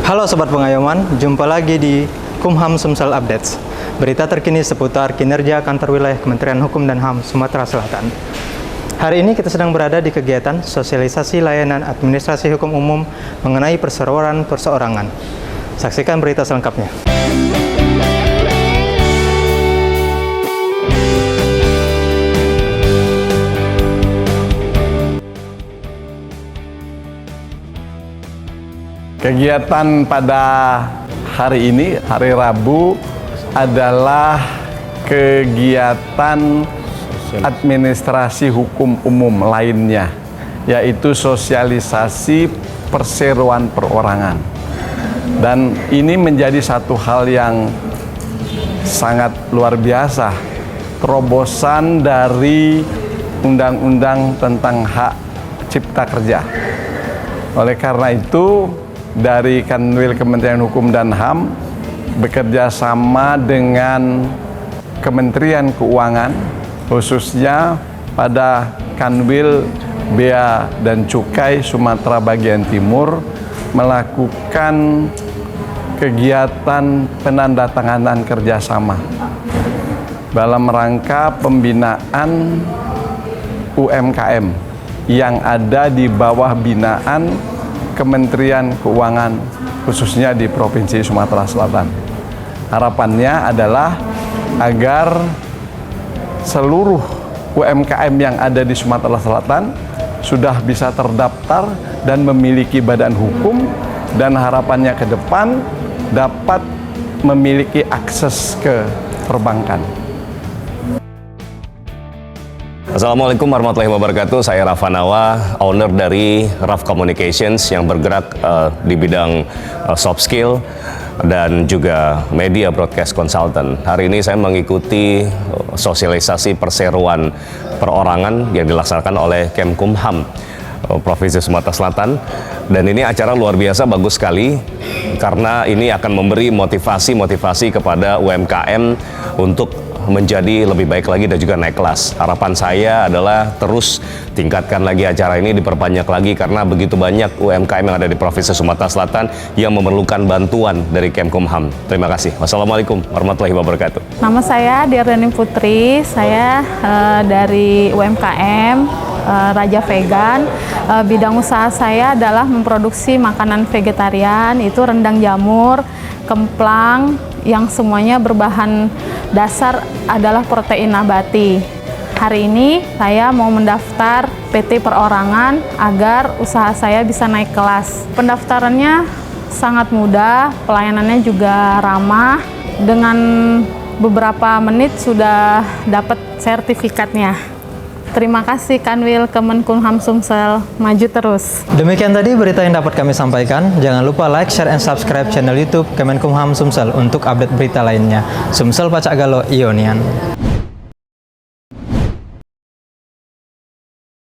Halo Sobat Pengayoman, jumpa lagi di Kumham Sumsel Updates. Berita terkini seputar kinerja kantor wilayah Kementerian Hukum dan HAM Sumatera Selatan. Hari ini kita sedang berada di kegiatan sosialisasi layanan administrasi hukum umum mengenai perseroan perseorangan. Saksikan berita selengkapnya. Kegiatan pada hari ini, hari Rabu, adalah kegiatan administrasi hukum umum lainnya, yaitu sosialisasi perseroan perorangan. Dan ini menjadi satu hal yang sangat luar biasa, terobosan dari Undang-Undang tentang Hak Cipta Kerja. Oleh karena itu, dari Kanwil Kementerian Hukum dan HAM bekerja sama dengan Kementerian Keuangan, khususnya pada Kanwil Bea dan Cukai Sumatera Bagian Timur, melakukan kegiatan penandatanganan kerjasama dalam rangka pembinaan UMKM yang ada di bawah binaan Kementerian Keuangan, khususnya di Provinsi Sumatera Selatan. Harapannya adalah agar seluruh UMKM yang ada di Sumatera Selatan sudah bisa terdaftar dan memiliki badan hukum, dan harapannya ke depan dapat memiliki akses ke perbankan. Assalamualaikum warahmatullahi wabarakatuh. Saya Rafa Nawa, owner dari Raf Communications yang bergerak di bidang soft skill dan juga media broadcast consultant. Hari ini saya mengikuti sosialisasi perseroan perorangan yang dilaksanakan oleh Kemkumham Provinsi Sumatera Selatan, dan ini acara luar biasa, bagus sekali karena ini akan memberi motivasi kepada UMKM untuk menjadi lebih baik lagi dan juga naik kelas. Harapan saya adalah terus tingkatkan lagi acara ini, diperbanyak lagi karena begitu banyak UMKM yang ada di Provinsi Sumatera Selatan yang memerlukan bantuan dari Kemkumham. Terima kasih. Wassalamualaikum warahmatullahi wabarakatuh. Nama saya Diardani Putri, saya dari UMKM Raja Vegan. Bidang usaha saya adalah memproduksi makanan vegetarian, itu rendang jamur, kemplang, yang semuanya berbahan dasar adalah protein nabati. Hari ini saya mau mendaftar PT Perorangan agar usaha saya bisa naik kelas. Pendaftarannya sangat mudah, pelayanannya juga ramah. Dengan beberapa menit sudah dapat sertifikatnya. Terima kasih Kanwil Kemenkumham Sumsel, maju terus. Demikian tadi berita yang dapat kami sampaikan. Jangan lupa like, share, and subscribe channel YouTube Kemenkumham Sumsel untuk update berita lainnya. Sumsel Pacak Galo Ionian.